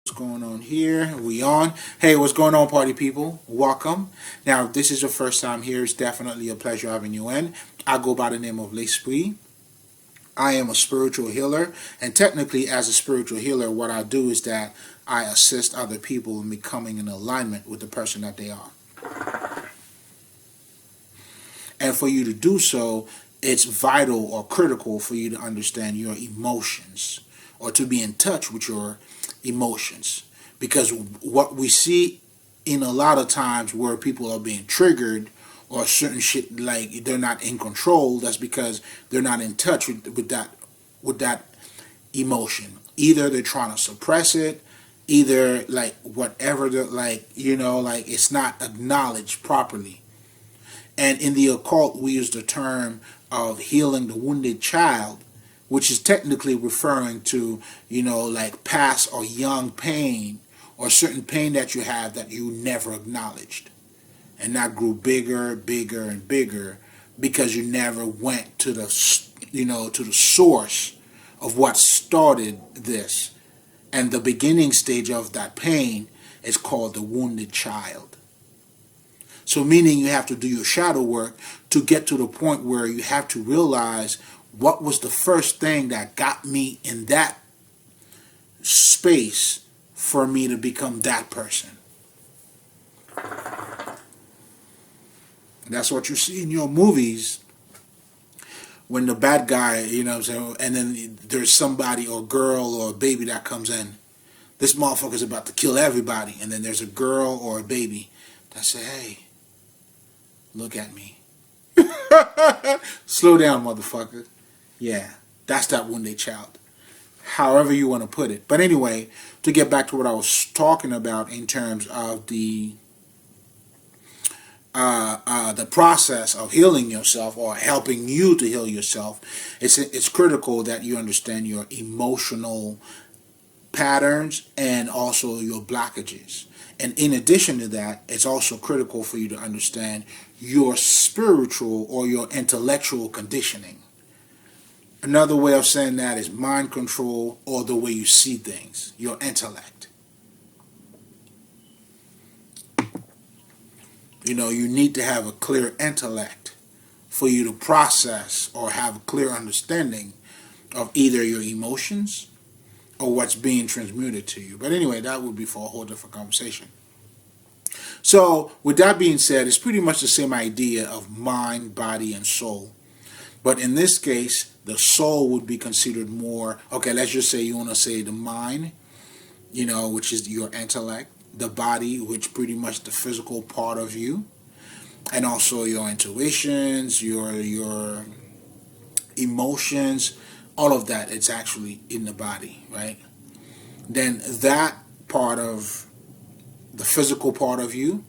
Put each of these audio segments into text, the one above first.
What's going on here? We on? Hey, what's going on, party people? Welcome. Now, if this is your first time here, it's definitely a pleasure having you in. I go by the name of L'Esprit. I am a spiritual healer, and technically, as a spiritual healer, what I do is that I assist other people in becoming in alignment with the person that they are. And for you to do so, it's vital or critical for you to understand your emotions or to be in touch with your emotions. Because what we see in a lot of times where people are being triggered or certain shit like they're not in control, that's because they're not in touch with that emotion. Either they're trying to suppress it, either like whatever the like it's not acknowledged properly. And in the occult, we use the term of healing the wounded child, which is technically referring to, like past or young pain or certain pain that you have that you never acknowledged. And that grew bigger, bigger, and bigger because you never went to to the source of what started this. And the beginning stage of that pain is called the wounded child. So meaning you have to do your shadow work to get to the point where you have to realize what was the first thing that got me in that space for me to become that person. That's what you see in your movies when the bad guy, and then there's somebody or girl or a baby that comes in. This motherfucker's about to kill everybody. And then there's a girl or a baby that say, hey, look at me. Slow down, motherfucker. Yeah, that's that wounded child. However you want to put it. But anyway, to get back to what I was talking about in terms of the process of healing yourself or helping you to heal yourself, it's critical that you understand your emotional patterns and also your blockages. And in addition to that, it's also critical for you to understand your spiritual or your intellectual conditioning. Another way of saying that is mind control or the way you see things, your intellect. You need to have a clear intellect for you to process or have a clear understanding of either your emotions or what's being transmuted to you. But anyway, that would be for a whole different conversation. So, with that being said, it's pretty much the same idea of mind, body, and soul. But in this case, the soul would be considered more, okay, let's just say you want to say the mind, which is your intellect, the body, which pretty much the physical part of you, and also your intuitions, your emotions, all of that, it's actually in the body, right? Then that part of the physical part of you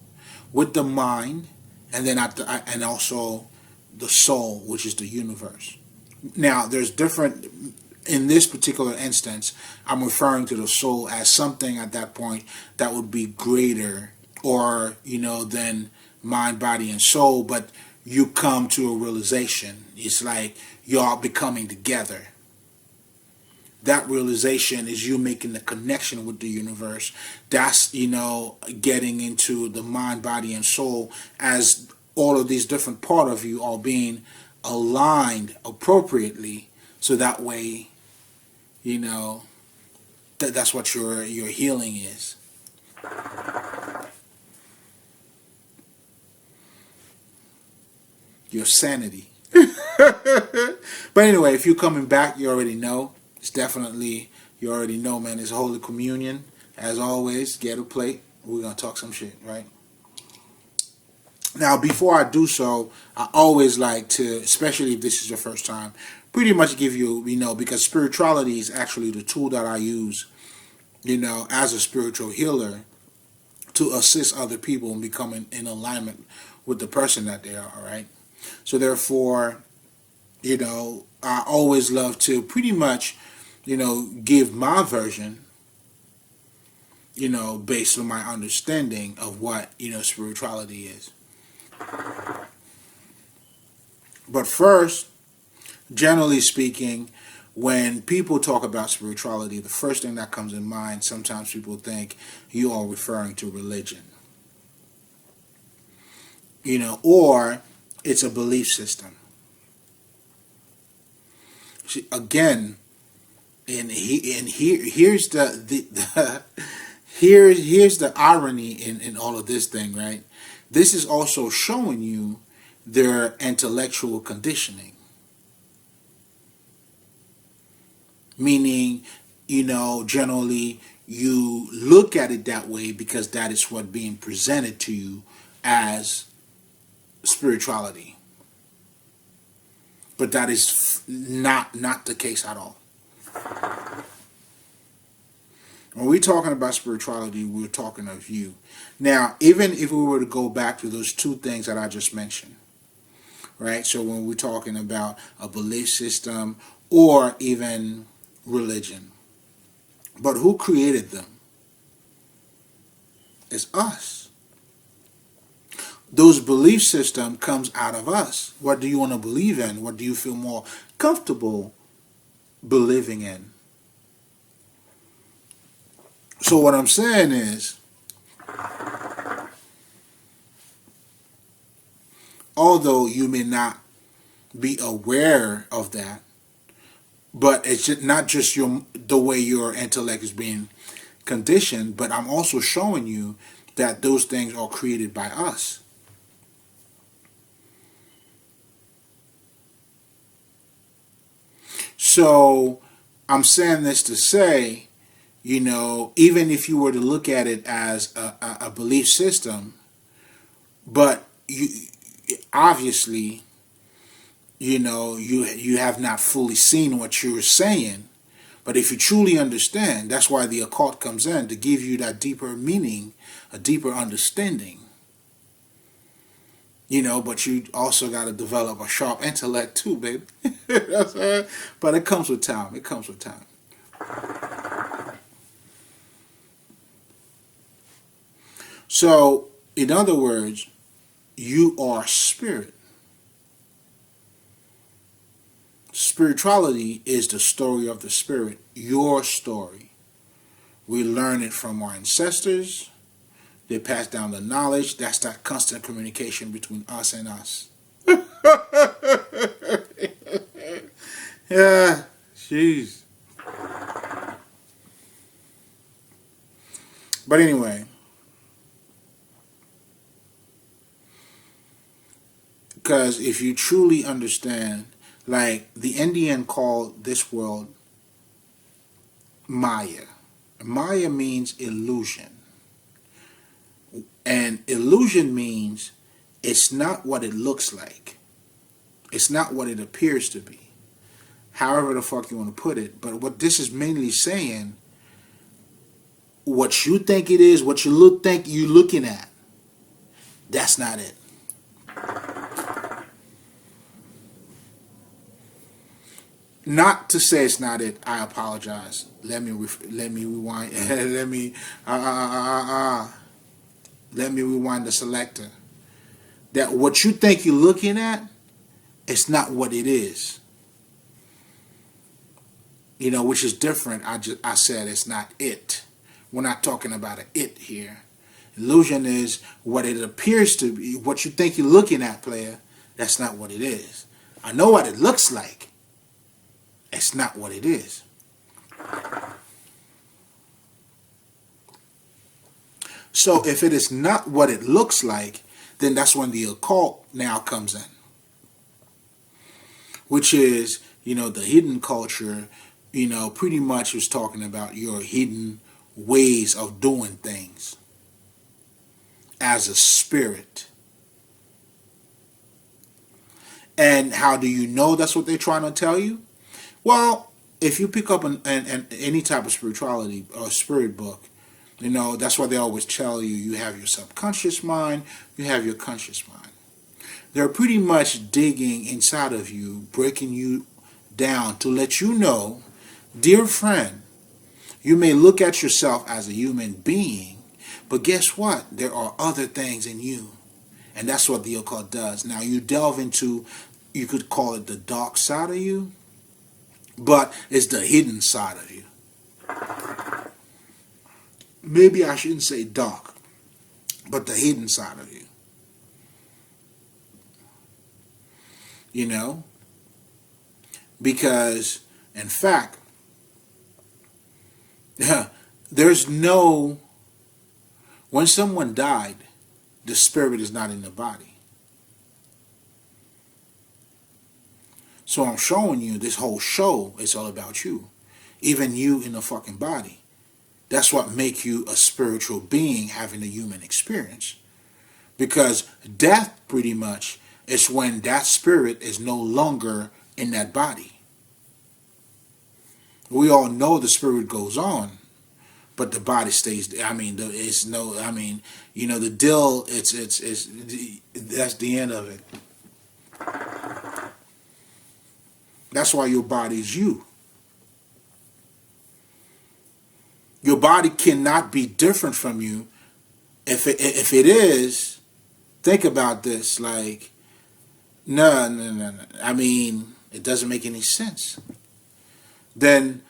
with the mind, and then and also the soul, which is the universe. Now, there's different, in this particular instance, I'm referring to the soul as something at that point that would be greater or, than mind, body, and soul, but you come to a realization. It's like y'all becoming together. That realization is you making the connection with the universe. That's, getting into the mind, body, and soul as all of these different parts of you are being aligned appropriately. So that way, that's what your healing is. Your sanity. But anyway, if you're coming back, you already know. It's definitely, you already know, man. It's Holy Communion. As always, get a plate. We're going to talk some shit, right? Now, before I do so, I always like to, especially if this is your first time, pretty much give you, because spirituality is actually the tool that I use, as a spiritual healer to assist other people in becoming in alignment with the person that they are, right? So therefore, I always love to pretty much, give my version, based on my understanding of what, spirituality is. But first, generally speaking, when people talk about spirituality, the first thing that comes in mind, sometimes people think you are referring to religion, or it's a belief system. See, again, here's here's the irony in all of this thing, right? This is also showing you their intellectual conditioning. Meaning, generally you look at it that way because that is what being presented to you as spirituality. But that is not the case at all. When we're talking about spirituality, we're talking of you. Now, even if we were to go back to those two things that I just mentioned, right? So when we're talking about a belief system or even religion, but who created them? It's us. Those belief system comes out of us. What do you want to believe in? What do you feel more comfortable believing in? So what I'm saying is, although you may not be aware of that, but it's just not just the way your intellect is being conditioned, but I'm also showing you that those things are created by us. So I'm saying this to say, even if you were to look at it as a belief system, but you obviously, you have not fully seen what you're saying. But if you truly understand, that's why the occult comes in, to give you that deeper meaning, a deeper understanding. But you also got to develop a sharp intellect too, baby. But it comes with time. It comes with time. So, in other words, you are spirit. Spirituality is the story of the spirit, your story. We learn it from our ancestors. They pass down the knowledge. That's that constant communication between us and us. Yeah, jeez. But anyway, because if you truly understand, like the Indian called this world Maya. Maya means illusion. And illusion means it's not what it looks like. It's not what it appears to be. However the fuck you want to put it. But what this is mainly saying, what you think it is, what you think you're looking at, that's not it. Not to say it's not it. I apologize. Let me rewind. let me rewind the selector. That what you think you're looking at, it's not what it is. Which is different. I said it's not it. We're not talking about an it here. Illusion is what it appears to be. What you think you're looking at, player, that's not what it is. I know what it looks like. It's not what it is. So if it is not what it looks like, then that's when the occult now comes in. Which is, the hidden culture, pretty much was talking about your hidden ways of doing things as a spirit. And how do you know that's what they're trying to tell you? Well, if you pick up an any type of spirituality or spirit book, that's why they always tell you, you have your subconscious mind, you have your conscious mind. They're pretty much digging inside of you, breaking you down to let you know, dear friend, you may look at yourself as a human being, but guess what? There are other things in you. And that's what the occult does. Now you delve into, you could call it the dark side of you, but it's the hidden side of you. Maybe I shouldn't say dark, but the hidden side of you. You know? Because, in fact, there's no, when someone died, the spirit is not in the body. So I'm showing you this whole show is all about you. Even you in the fucking body. That's what makes you a spiritual being having a human experience. Because death, pretty much, is when that spirit is no longer in that body. We all know the spirit goes on, but the body stays. I mean, it's no. I mean, you know, the deal. It's that's the end of it. That's why your body is you. Your body cannot be different from you. If it is, think about this. Like, no. I mean, it doesn't make any sense. Then,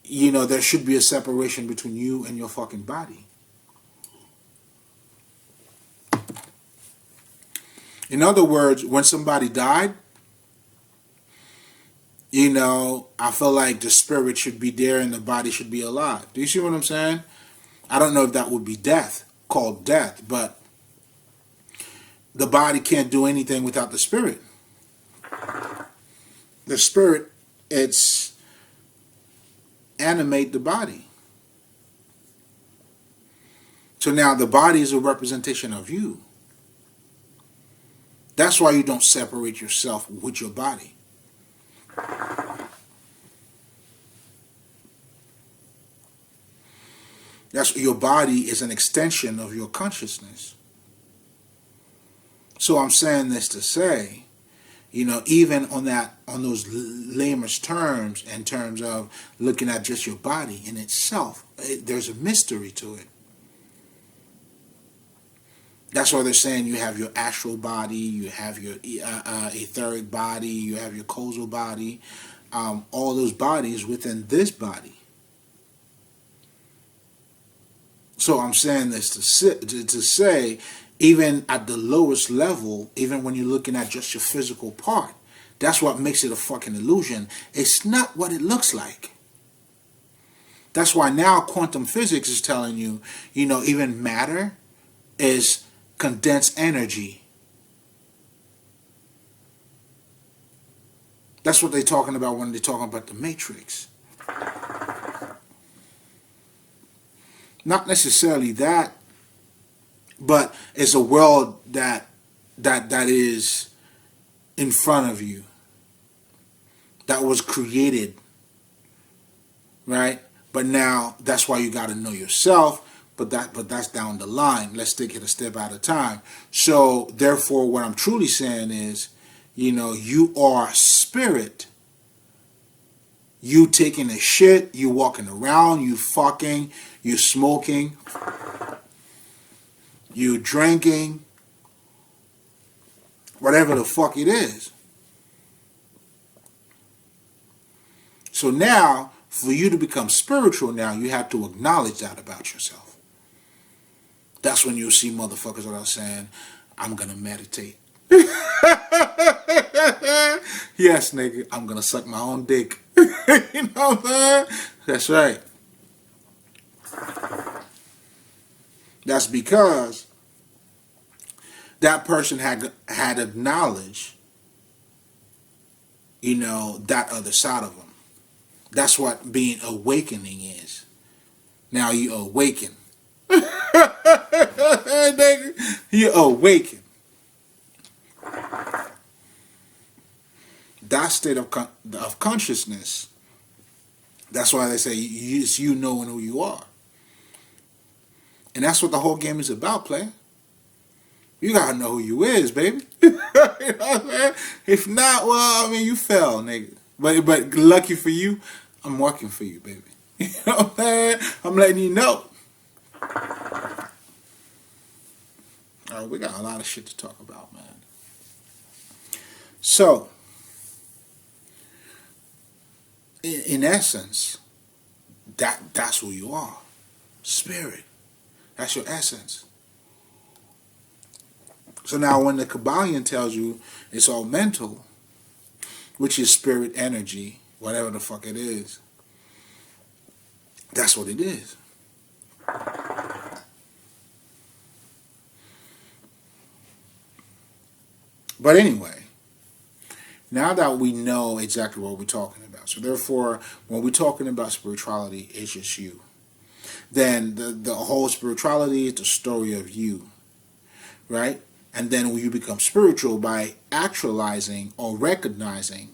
you know, there should be a separation between you and your fucking body. In other words, when somebody died, you know, I feel like the spirit should be there and the body should be alive. Do you see what I'm saying? I don't know if that would be death, called death, but the body can't do anything without the spirit. The spirit, it's animate the body. So now the body is a representation of you. That's why you don't separate yourself with your body. That's your body is an extension of your consciousness. So I'm saying this to say, you know, even on those lamest terms, in terms of looking at just your body in itself, there's a mystery to it. That's why they're saying you have your astral body, you have your etheric body, you have your causal body, all those bodies within this body. So I'm saying this to say, even at the lowest level, even when you're looking at just your physical part, that's what makes it a fucking illusion. It's not what it looks like. That's why now quantum physics is telling you, you know, even matter is condensed energy. That's what they're talking about when they're talking about the matrix. Not necessarily that, but it's a world that is in front of you, that was created, right? But now that's why you got to know yourself. But that's down the line. Let's take it a step at a time. So therefore, what I'm truly saying is, you know, you are spirit. You taking a shit, you walking around, you fucking, you smoking, you drinking, whatever the fuck it is. So now, for you to become spiritual now, you have to acknowledge that about yourself. That's when you'll see motherfuckers that are saying, I'm going to meditate. Yes, nigga, I'm going to suck my own dick. You know what I'm saying? That's right. That's because that person had acknowledged, you know, that other side of them. That's what being awakening is. Now you awaken. You awaken. That state of consciousness. That's why they say it's you knowing who you are. And that's what the whole game is about, player. You gotta know who you is, baby. You know what I'm saying? If not, well, I mean, you fell, nigga. But lucky for you, I'm working for you, baby. You know what I'm saying? I'm letting you know. All right, we got a lot of shit to talk about, man. So, in essence, that's who you are. Spirit. That's your essence. So now when the Kabbalion tells you it's all mental, which is spirit energy, whatever the fuck it is, that's what it is. But anyway, now that we know exactly what we're talking about, so therefore, when we're talking about spirituality, it's just you. Then the whole spirituality is the story of you, right? And then when you become spiritual by actualizing or recognizing,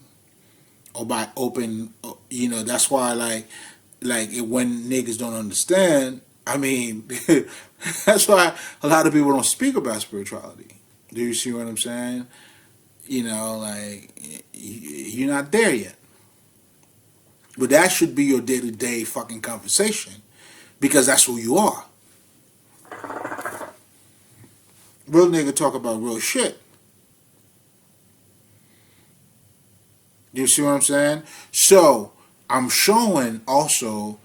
or by open, that's why like when niggas don't understand, I mean, that's why a lot of people don't speak about spirituality. Do you see what I'm saying? Like, you're not there yet. But that should be your day-to-day fucking conversation, because that's who you are. Real nigga talk about real shit. You see what I'm saying? So, I'm showing also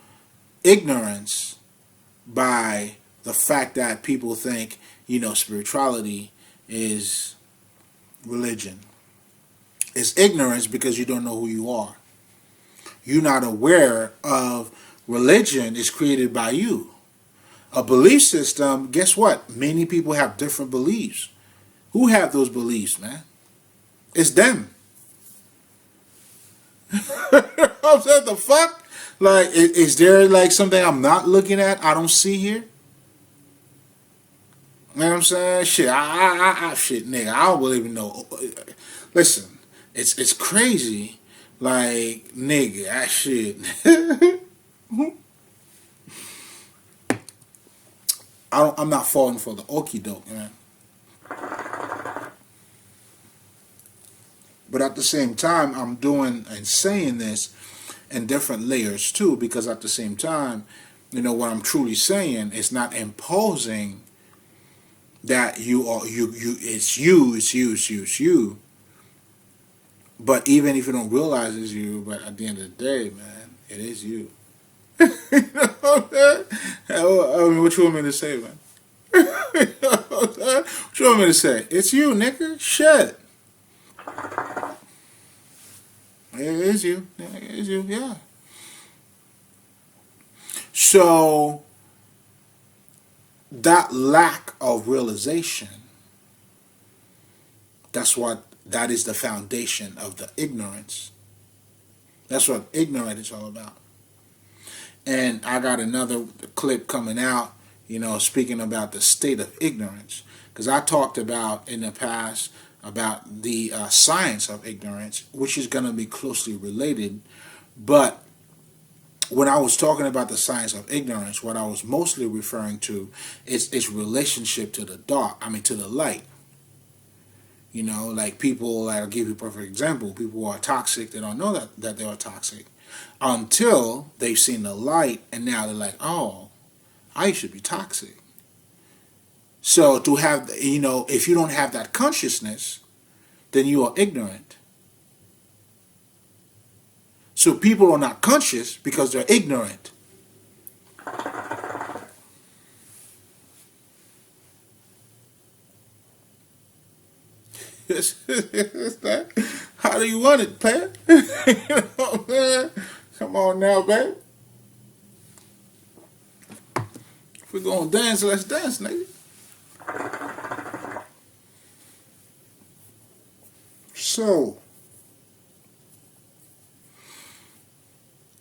ignorance by the fact that people think, spirituality is religion. It's ignorance because you don't know who you are. You're not aware of religion is created by you. A belief system, guess what? Many people have different beliefs. Who have those beliefs, man? It's them. I'm saying, the fuck? Like, is there like something I'm not looking at, I don't see here? You know what I'm saying? Shit, shit, nigga, I don't even know. Listen, it's crazy. Like, nigga, that shit. I'm not falling for the okie doke, man. But at the same time, I'm doing and saying this in different layers too, because at the same time, what I'm truly saying is not imposing that it's you. But even if you don't realize it's you, but at the end of the day, man, it is you. What you want me to say, man? What you want me to say? It's you, nigga. Shit. It is you. It is you, yeah. So, that lack of realization, that is the foundation of the ignorance. That's what ignorance is all about. And I got another clip coming out, speaking about the state of ignorance. Because I talked about in the past about the science of ignorance, which is going to be closely related. But when I was talking about the science of ignorance, what I was mostly referring to is its relationship to the dark, to the light. Like people, I'll give you a perfect example. People who are toxic, they don't know that they are toxic until they've seen the light, and now they're like, oh, I should be toxic. So to have, if you don't have that consciousness, then you are ignorant. So people are not conscious because they're ignorant. How do you want it, player? Man? Come on now, baby. If we're gonna dance, let's dance, nigga. So,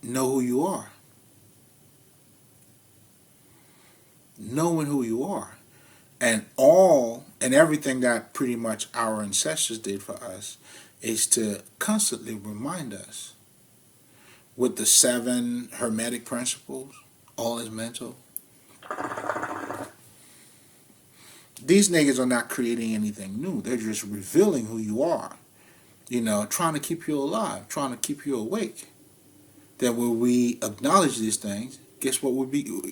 know who you are. Knowing who you are. And everything that pretty much our ancestors did for us is to constantly remind us with the 7 hermetic principles, all is mental. These niggas are not creating anything new. They're just revealing who you are. Trying to keep you alive, trying to keep you awake. That when we acknowledge these things, guess what we do?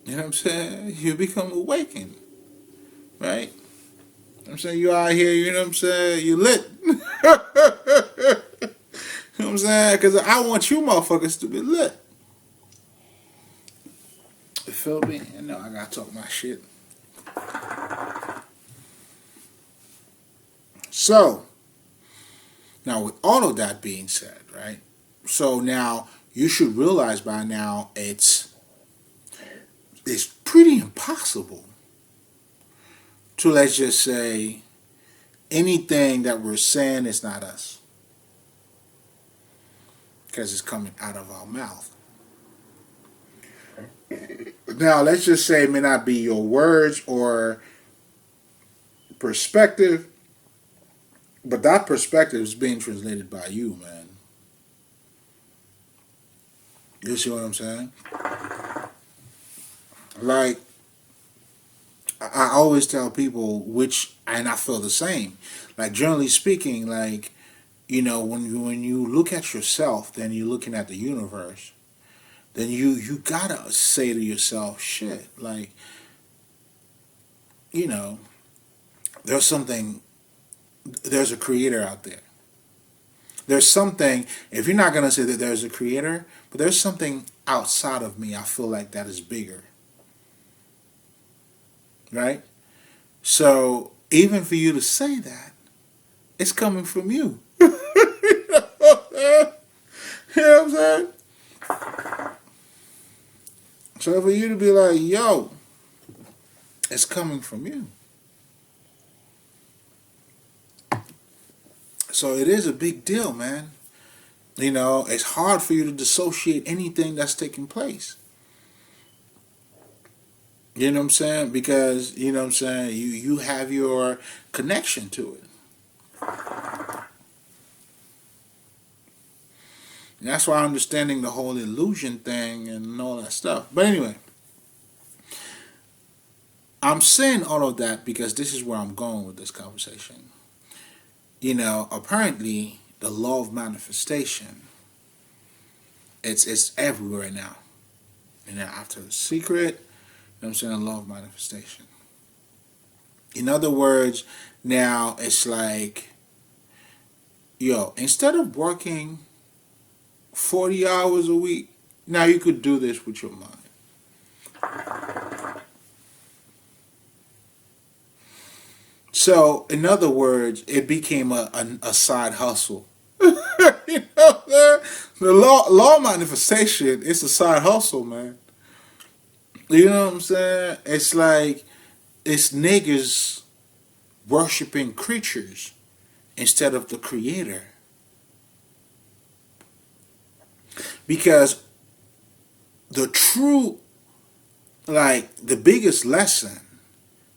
You know what I'm saying? You become awakened. Right? I'm saying you out here, you know what I'm saying? You lit. I'm saying? Because I want you motherfuckers to be lit. You feel me? You know I gotta talk my shit. So, now with all of that being said, right? So now you should realize by now it's pretty impossible to, let's just say, anything that we're saying is not us. Because it's coming out of our mouth. Now, let's just say it may not be your words or perspective, but that perspective is being translated by you, man. You see what I'm saying? Like, I always tell people, and I feel the same. Like, generally speaking, like, you know, when you look at yourself, then you're looking at the universe. Then you gotta say to yourself, shit, like, you know, there's a creator out there. There's something, if you're not gonna say that there's a creator, but there's something outside of me I feel like that is bigger. Right? So even for you to say that, it's coming from you. You know what I'm saying? So for you to be like, yo, it's coming from you. So it is a big deal, man. You know, it's hard for you to dissociate anything that's taking place. You know what I'm saying? Because, you know what I'm saying, you have your connection to it. And that's why understanding the whole illusion thing and all that stuff. But anyway, I'm saying all of that because this is where I'm going with this conversation. You know, apparently the law of manifestation, it's everywhere now. And then after the secret, you know what I'm saying, the law of manifestation. In other words, now it's like, yo, instead of working 40 hours a week, now you could do this with your mind. So, in other words, it became a side hustle. You know, the law of manifestation, it's a side hustle, man. You know what I'm saying? It's like, it's niggas worshiping creatures instead of the creator. Because the true, like, the biggest lesson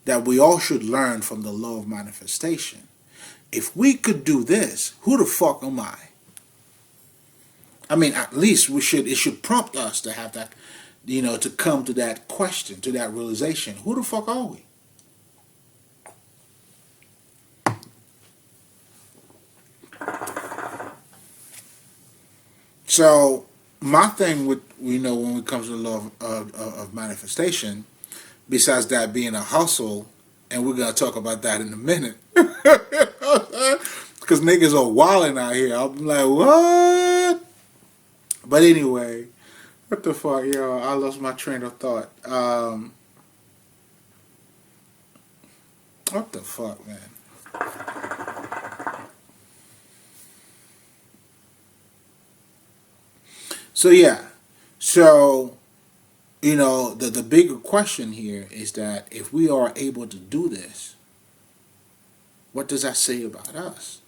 that we all should learn from the law of manifestation, if we could do this, who the fuck am I? I mean, at least it should prompt us to have that, you know, to come to that question, to that realization. Who the fuck are we? So, my thing with, you know, when it comes to the law of manifestation, besides that being a hustle, and we're going to talk about that in a minute. Because niggas are wilding out here. I'm like, what? But anyway, what the fuck, yo? I lost my train of thought. What the fuck, man? So, yeah. So, you know, the bigger question here is that if we are able to do this, what does that say about us?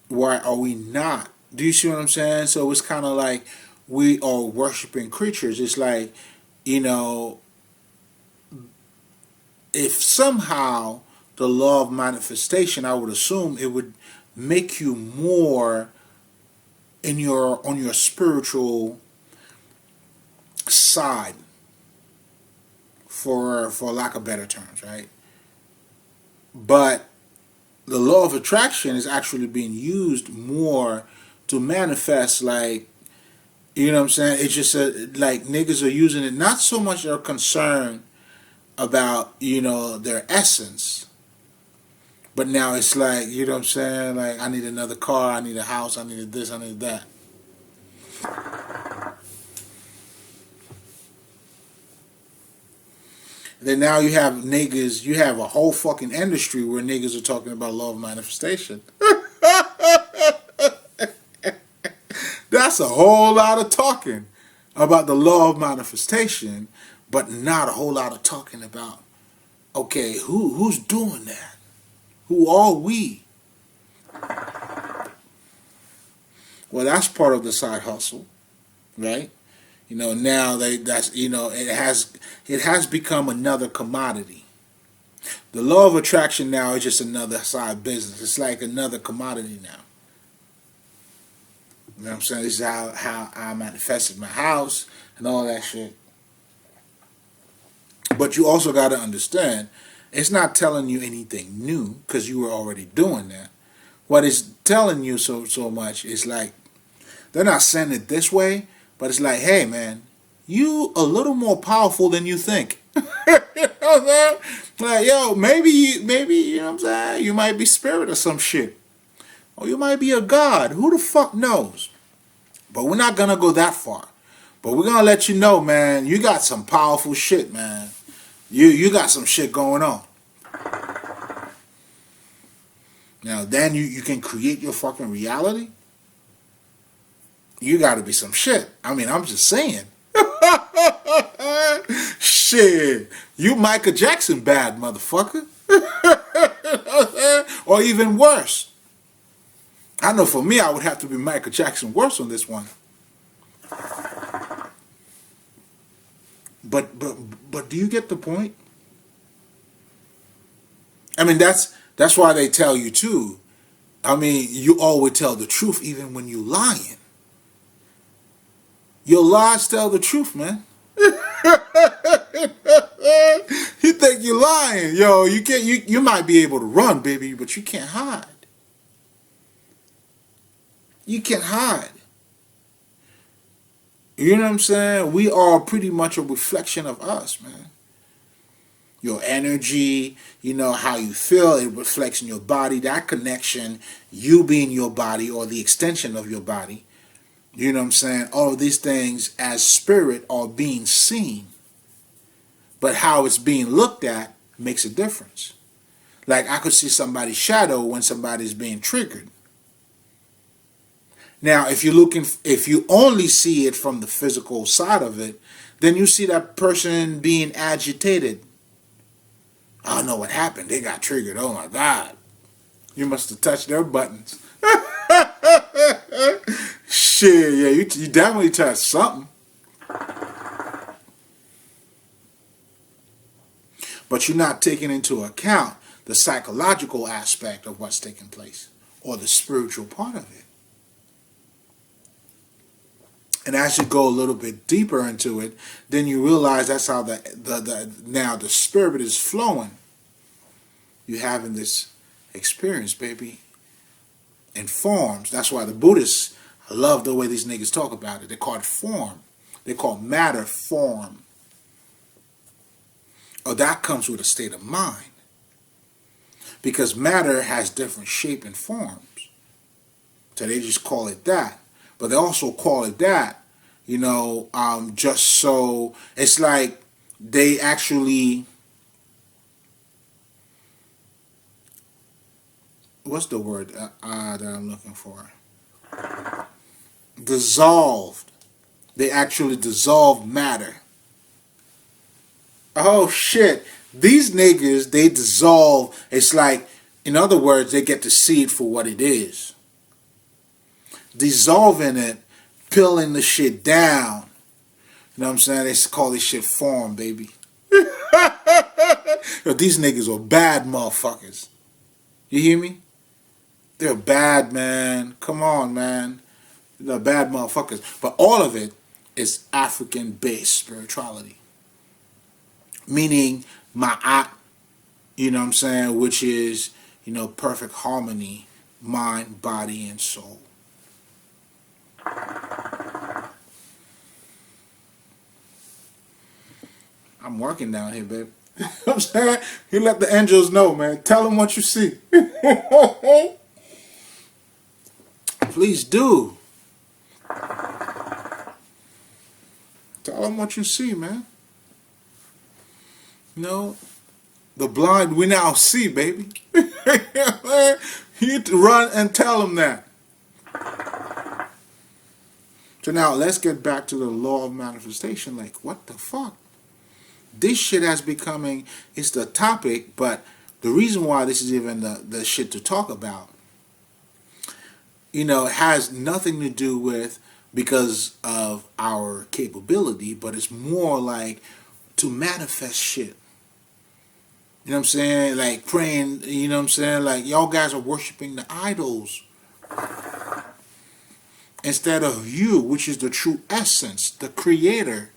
Why are we not? Do you see what I'm saying? So it's kind of like we are worshiping creatures. It's like, you know, if somehow the law of manifestation, I would assume it would make you more on your spiritual side, for lack of better terms, right? But the law of attraction is actually being used more to manifest, like, you know what I'm saying? It's just like niggas are using it, not so much they're concerned about, you know, their essence, But now it's like, you know what I'm saying? Like, I need another car, I need a house, I need this, I need that. Then now you have niggas, you have a whole fucking industry where niggas are talking about law of manifestation. That's a whole lot of talking about the law of manifestation, but not a whole lot of talking about, okay, who's doing that? Who are we? Well, that's part of the side hustle, right? You know, now that's, you know, it has become another commodity. The law of attraction now is just another side business. It's like another commodity now. You know what I'm saying? This is how I manifested my house and all that shit. But you also got to understand, it's not telling you anything new because you were already doing that. What it's telling you so much is like, they're not saying it this way, but it's like, hey man, you a little more powerful than you think. You know what I'm saying? Like, yo, maybe you know what I'm saying, you might be spirit or some shit. Or you might be a god. Who the fuck knows? But we're not gonna go that far. But we're gonna let you know, man, you got some powerful shit, man. You got some shit going on. Now then you can create your fucking reality. You gotta be some shit. I mean, I'm just saying. Shit. You Michael Jackson bad, motherfucker. Or even worse. I know for me, I would have to be Michael Jackson worse on this one. But do you get the point? I mean, that's why they tell you too. I mean, you always tell the truth even when you lying. Your lies tell the truth, man. You think you're lying, yo? You can't. You might be able to run, baby, but you can't hide. You can't hide. You know what I'm saying? We are pretty much a reflection of us, man. Your energy, you know, how you feel, it reflects in your body. That connection, you being your body or the extension of your body. You know what I'm saying? All of these things as spirit are being seen. But how it's being looked at makes a difference. Like I could see somebody's shadow when somebody's being triggered. Now, if you only see it from the physical side of it, then you see that person being agitated. I don't know what happened. They got triggered. Oh my God. You must have touched their buttons. Shit, yeah, you definitely touched something. But you're not taking into account the psychological aspect of what's taking place or the spiritual part of it. And as you go a little bit deeper into it, then you realize that's how now the spirit is flowing. You're having this experience, baby, in forms. That's why the Buddhists, I love the way these niggas talk about it. They call it form. They call matter form. Oh, that comes with a state of mind. Because matter has different shape and forms. So they just call it that. But they also call it that, you know, just so it's like they actually, what's the word that I'm looking for? Dissolved. They actually dissolve matter. Oh shit. These niggas, they dissolve. It's like, in other words, they get to see it for what it is. Dissolving it, peeling the shit down. You know what I'm saying? They call this shit form, baby. Yo, these niggas are bad motherfuckers. You hear me? They're bad, man. Come on, man. They're bad motherfuckers. But all of it is African-based spirituality. Meaning ma'at, you know what I'm saying? Which is, you know, perfect harmony, mind, body, and soul. I'm working down here, babe. You know what I'm saying? You let the angels know, man. Tell them what you see. Please do. Tell them what you see, man. You know, the blind we now see, baby. You run and tell them that. So now let's get back to the law of manifestation. Like, what the fuck? This shit has becoming, it's the topic, but the reason why this is even the shit to talk about, you know, it has nothing to do with because of our capability, but it's more like to manifest shit. You know what I'm saying? Like praying, you know what I'm saying? Like y'all guys are worshiping the idols instead of you, which is the true essence, the creator.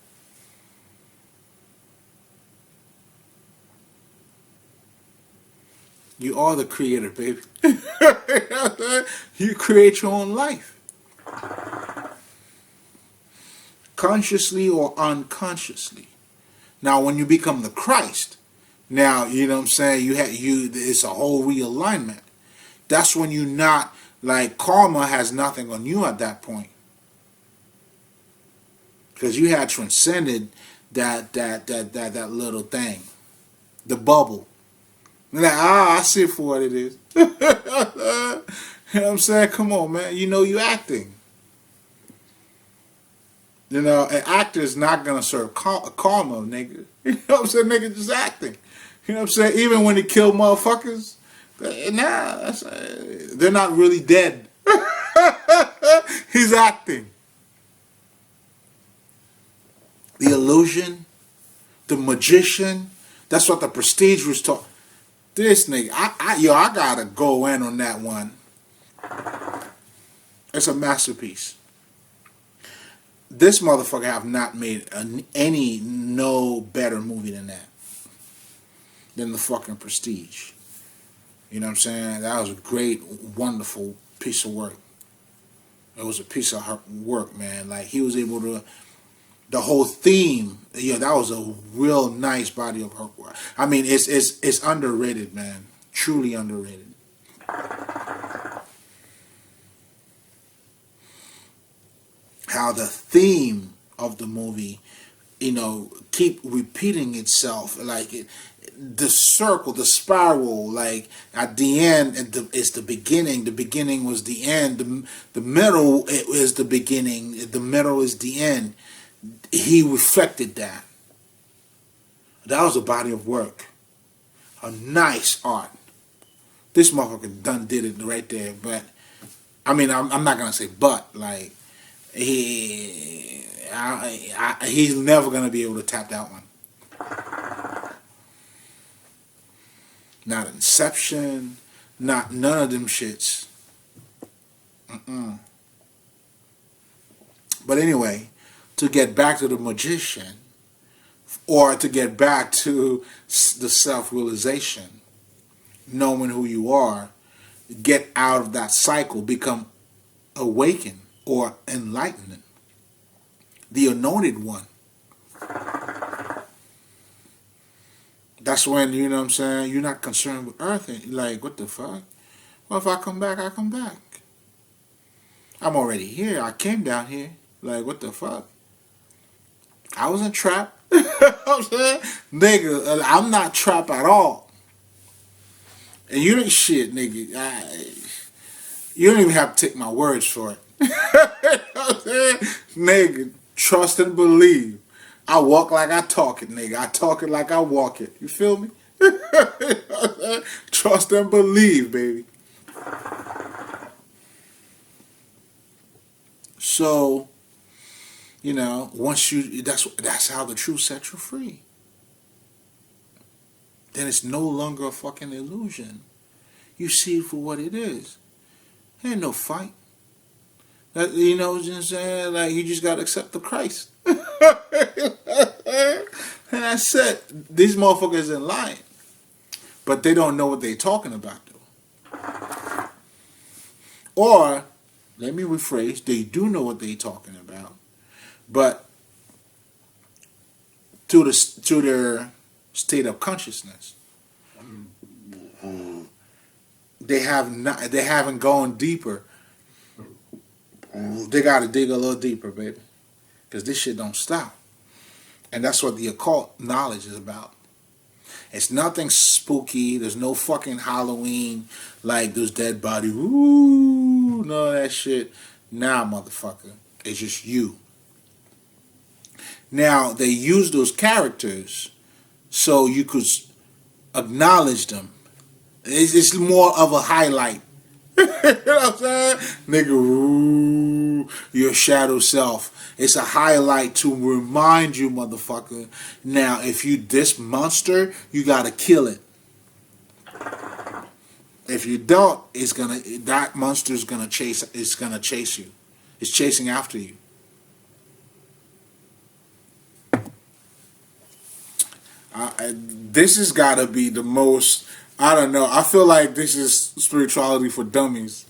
You are the creator, baby. You create your own life. Consciously or unconsciously. Now, when you become the Christ, now, you know what I'm saying, it's a whole realignment. That's when you're not, like, karma has nothing on you at that point. Because you had transcended that little thing. The bubble. Like, I see it for what it is. You know what I'm saying? Come on, man. You know you acting. You know, an actor is not going to serve karma, nigga. You know what I'm saying? Nigga just acting. You know what I'm saying? Even when he kill motherfuckers, they're not really dead. He's acting. The illusion, the magician, that's what the Prestige was talking. This nigga, I gotta go in on that one. It's a masterpiece. This motherfucker have not made no better movie than that. Than the fucking Prestige. You know what I'm saying? That was a great, wonderful piece of work. It was a piece of work, man. Like, he was able to, the whole theme, that was a real nice body of work. I mean, it's underrated, man. Truly underrated. How the theme of the movie, keep repeating itself. Like, the circle, the spiral, like, at the end, it's the beginning. The beginning was the end. The middle is the beginning. The middle is the end. He reflected that. That was a body of work. A nice art. This motherfucker done did it right there. But, I mean, I'm not going to say but. Like, he's never going to be able to tap that one. Not Inception. None of them shits. But anyway, to get back to the magician, or to get back to the self-realization, knowing who you are, get out of that cycle, become awakened or enlightened, the anointed one. That's when, you know what I'm saying, you're not concerned with earth. And you're like, what the fuck? Well, if I come back, I come back. I'm already here. I came down here. Like, what the fuck? I wasn't trapped. You know what I'm saying? Nigga, I'm not trapped at all. And you ain't shit, nigga. You don't even have to take my words for it. You know what I'm saying? Nigga, trust and believe. I walk like I talk it, nigga. I talk it like I walk it. You feel me? Trust and believe, baby. So, once that's how the truth sets you free. Then it's no longer a fucking illusion. You see it for what it is. Ain't no fight. You know what I'm saying? Like, you just gotta accept the Christ. And that's it. These motherfuckers ain't lying. But they don't know what they're talking about, though. Or, let me rephrase, they do know what they're talking about. But to their state of consciousness. They haven't gone deeper. They got to dig a little deeper, baby, because this shit don't stop. And that's what the occult knowledge is about. It's nothing spooky. There's no fucking Halloween like those dead body. Ooh, none of that shit. Nah, motherfucker. It's just you. Now, they use those characters so you could acknowledge them. It's more of a highlight. You know what I'm saying? Nigga, ooh, your shadow self. It's a highlight to remind you, motherfucker. Now, if you this monster, you gotta kill it. If you don't, that monster's gonna chase. It's gonna chase you. It's chasing after you. This has got to be the most. I don't know. I feel like this is spirituality for dummies.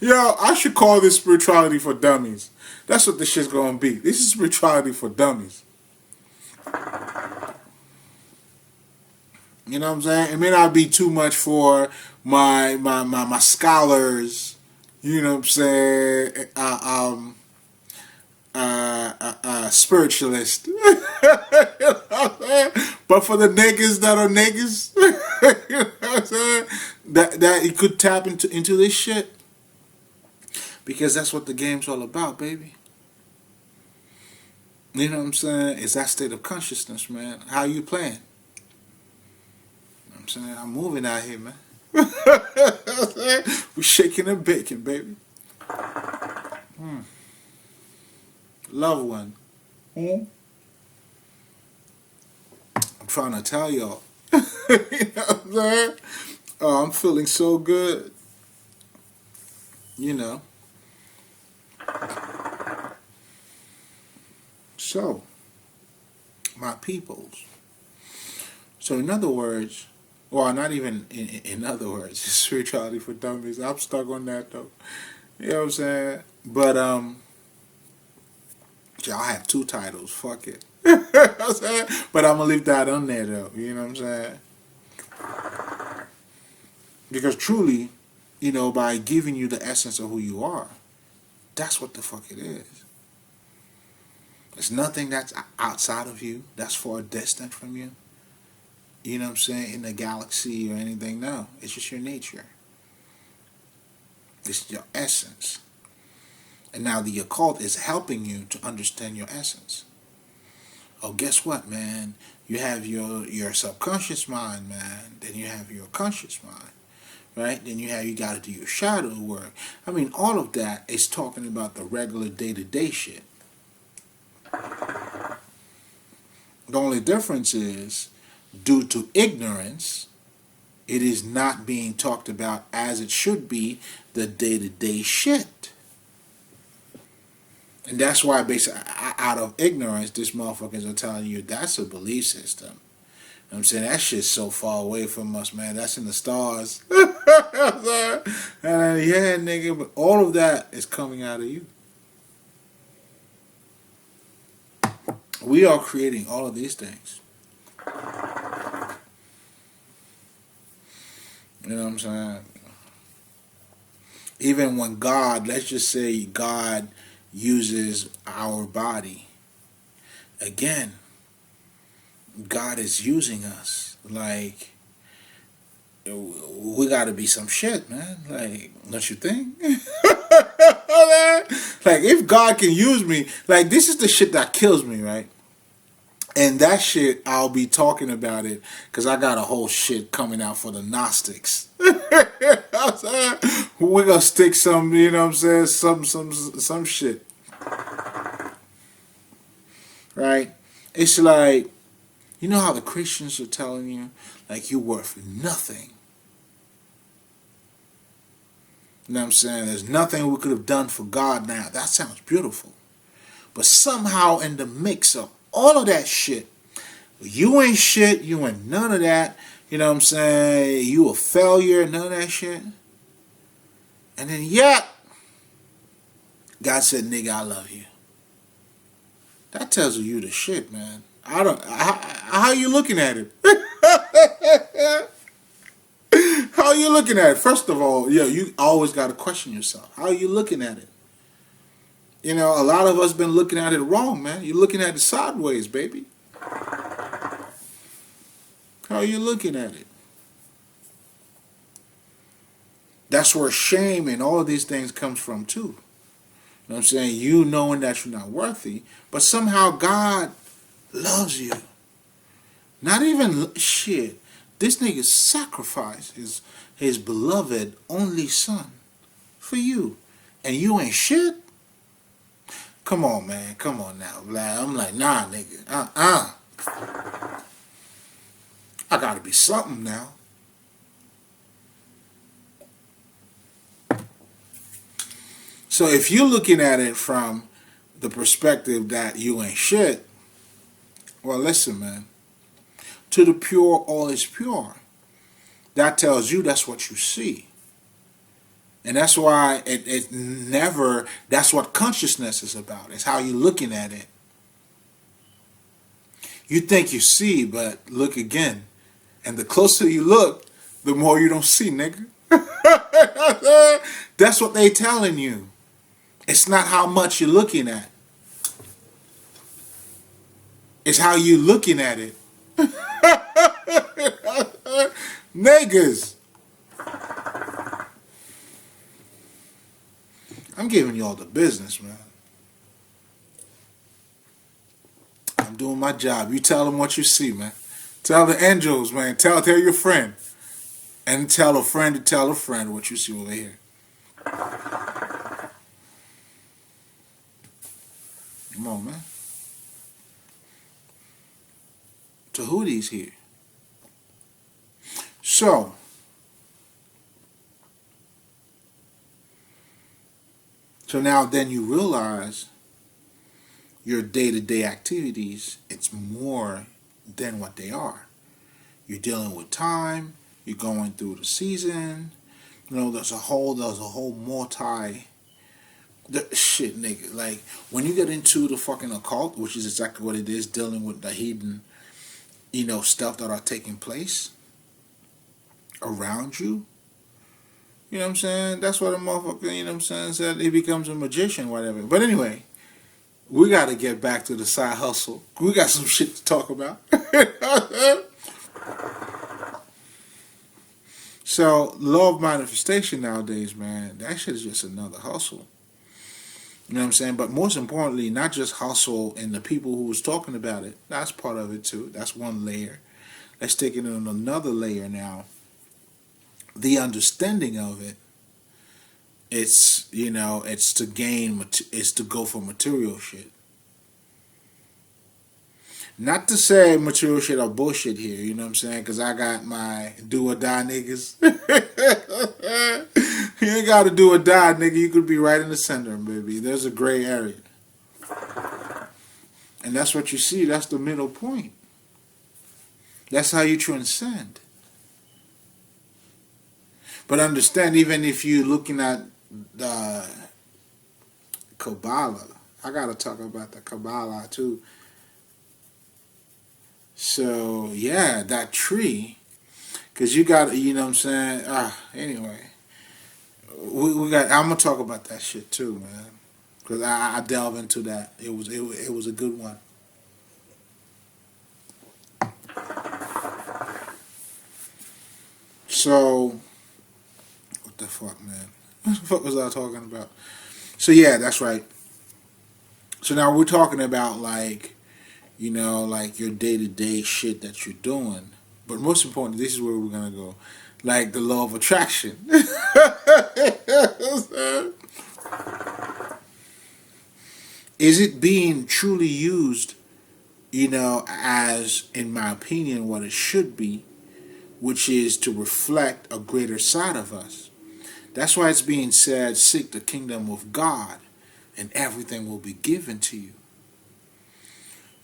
Yo, I should call this spirituality for dummies. That's what this shit's gonna be. This is spirituality for dummies. You know what I'm saying? It may not be too much for my scholars. You know what I'm saying? Spiritualist. You know what I'm saying? But for the niggas that are niggas, you know what I'm saying? That you could tap into this shit. Because that's what the game's all about, baby. You know what I'm saying? It's that state of consciousness, man. How you playing? You know what I'm saying? I'm moving out here, man. We're shaking and baking, baby. Loved one. I'm trying to tell y'all. You know what I'm saying? Oh, I'm feeling so good. You know. So, my peoples. So, in other words, well, not even in other words, spirituality for dummies. I'm stuck on that though. You know what I'm saying? But y'all have two titles. Fuck it. You know what I'm saying? But I'm gonna leave that on there though. You know what I'm saying? Because truly, you know, by giving you the essence of who you are, that's what the fuck it is. There's nothing that's outside of you, that's far distant from you. You know what I'm saying? In the galaxy or anything. No. It's just your nature. It's your essence. And now the occult is helping you to understand your essence. Oh, guess what, man? You have your subconscious mind, man. Then you have your conscious mind. Right? Then you got to do your shadow work. I mean, all of that is talking about the regular day-to-day shit. The only difference is, due to ignorance, it is not being talked about as it should be, the day-to-day shit. And that's why, basically, out of ignorance, these motherfuckers are telling you that's a belief system. You know what I'm saying? That shit's so far away from us, man. That's in the stars. And yeah, nigga, but all of that is coming out of you. We are creating all of these things. You know what I'm saying? Even when God, let's just say God uses our body. Again, God is using us. Like, we gotta be some shit, man. Like, don't you think? Like, if God can use me, like, this is the shit that kills me, right? And that shit, I'll be talking about it because I got a whole shit coming out for the Gnostics. We're gonna stick some, you know what I'm saying, some shit. Right? It's like, you know how the Christians are telling you, like, you're worth nothing. You know what I'm saying? There's nothing we could have done for God now. That sounds beautiful. But somehow in the mix of all of that shit, you ain't shit, you ain't none of that, you know what I'm saying, you a failure, none of that shit. And then, yeah, God said, nigga, I love you. That tells you the shit, man. I don't. How are you looking at it? How are you looking at it? First of all, you always got to question yourself. How are you looking at it? A lot of us been looking at it wrong, man. You're looking at it sideways, baby. How are you looking at it? That's where shame and all of these things comes from too. You know what I'm saying? You knowing that you're not worthy, but somehow God loves you. Not even shit. This nigga sacrificed his beloved only son for you, and you ain't shit. Come on, man. Come on now, Vlad. I'm like, nah, nigga. I gotta be something now. So if you're looking at it from the perspective that you ain't shit, well, listen, man. To the pure, all is pure. That tells you that's what you see. And that's why it never, that's what consciousness is about. It's how you're looking at it. You think you see, but look again. And the closer you look, the more you don't see, nigga. That's what they telling you. It's not how much you're looking at. It's how you looking at it. Niggas. I'm giving y'all the business, man. I'm doing my job. You tell them what you see, man. Tell the angels, man. Tell your friend. And tell a friend to tell a friend what you see over here. Come on, man. Tahuti's here. So, now then you realize your day-to-day activities, it's more than what they are. You're dealing with time, you're going through the season, there's a whole shit, nigga. Like, when you get into the fucking occult, which is exactly what it is, dealing with the hidden, stuff that are taking place around you. You know what I'm saying? That's what a motherfucker, said he becomes a magician, whatever. But anyway, we got to get back to the side hustle. We got some shit to talk about. So, law of manifestation nowadays, man, that shit is just another hustle. You know what I'm saying? But most importantly, not just hustle and the people who was talking about it. That's part of it too. That's one layer. Let's take it on another layer now. The understanding of it, it's to gain, it's to go for material shit. Not to say material shit or bullshit here, you know what I'm saying? Because I got my do or die niggas. You ain't got to do or die, nigga. You could be right in the center, baby. There's a gray area. And that's what you see. That's the middle point. That's how you transcend. But understand, even if you're looking at the Kabbalah, I got to talk about the Kabbalah too. So, yeah, that tree, because you got, you know what I'm saying? Anyway, I'm going to talk about that shit too, man. Because I delve into that. It was a good one. So, what the fuck, man? What the fuck was I talking about? So, yeah, that's right. So now we're talking about, like, like your day-to-day shit that you're doing. But most importantly, this is where we're going to go. Like the law of attraction. Is it being truly used, as, in my opinion, what it should be, which is to reflect a greater side of us? That's why it's being said, seek the kingdom of God, and everything will be given to you.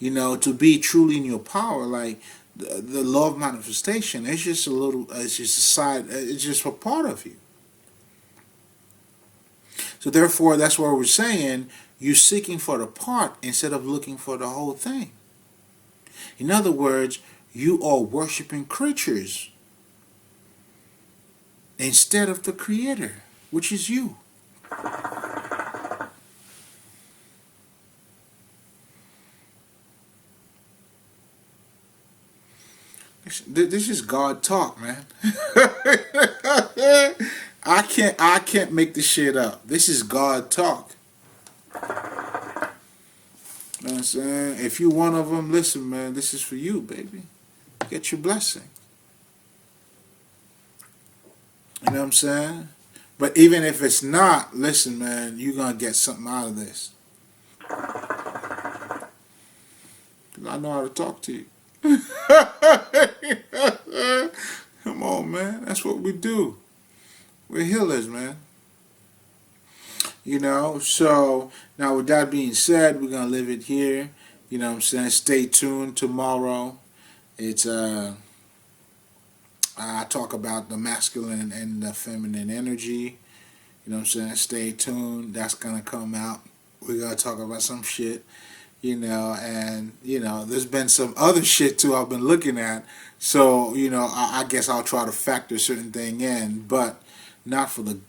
To be truly in your power, like the law of manifestation, it's just it's just a side, it's just a part of you. So therefore, that's why we're saying you're seeking for the part instead of looking for the whole thing. In other words, you are worshiping creatures instead of the Creator, which is you. This is God talk, man. I can't make this shit up. This is God talk. You know what I'm saying? If you one of them, listen, man, this is for you, baby. Get your blessing. You know what I'm saying? But even if it's not, listen, man, you're going to get something out of this. 'Cause I know how to talk to you. Come on, man. That's what we do. We're healers, man. You know, so now with that being said, we're going to leave it here. You know what I'm saying? Stay tuned tomorrow. It's I talk about the masculine and the feminine energy. You know what I'm saying? Stay tuned. That's going to come out. We're going to talk about some shit, you know, and, you know, there's been some other shit, too, I've been looking at. So, you know, I guess I'll try to factor certain thing in, but not for the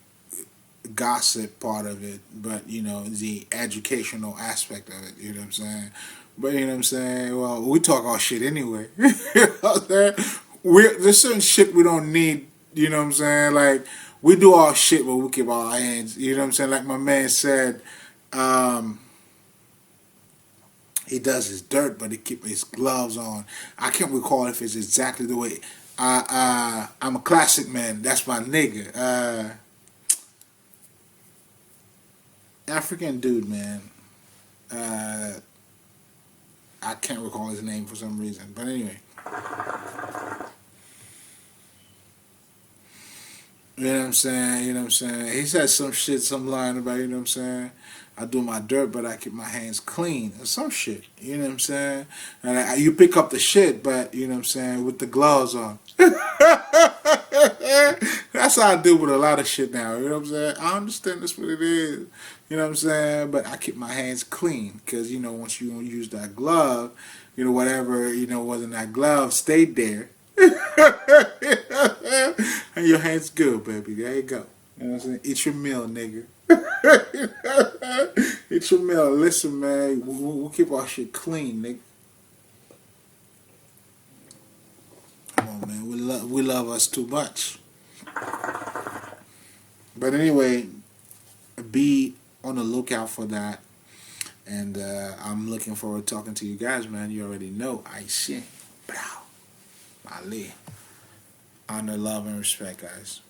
gossip part of it, but, you know, the educational aspect of it, you know what I'm saying? But, you know what I'm saying? Well, we talk all shit anyway. You know what I'm saying? There's certain shit we don't need, you know what I'm saying? Like, we do all shit but we keep our hands, you know what I'm saying? Like my man said, he does his dirt but he keep his gloves on. I can't recall if it's exactly the way. I'm a classic man. That's my nigga. African dude, man. I can't recall his name for some reason. But anyway. You know what I'm saying? You know what I'm saying? He said some shit, some line about, you know what I'm saying? I do my dirt, but I keep my hands clean. Or some shit. You know what I'm saying? And you pick up the shit, but, you know what I'm saying, with the gloves on. That's how I deal with a lot of shit now. You know what I'm saying? I understand that's what it is. You know what I'm saying? But I keep my hands clean. Because, you know, once you use that glove, you know, whatever, you know, wasn't that glove stayed there. And your hands good, baby. There you go. You know what I'm saying? Eat your meal, nigga. Eat your meal. Listen, man. We'll keep our shit clean, nigga. Come on, man. We love us too much. But anyway, be on the lookout for that. And I'm looking forward to talking to you guys, man. You already know. I see. Ali. Honor, love, and respect, guys.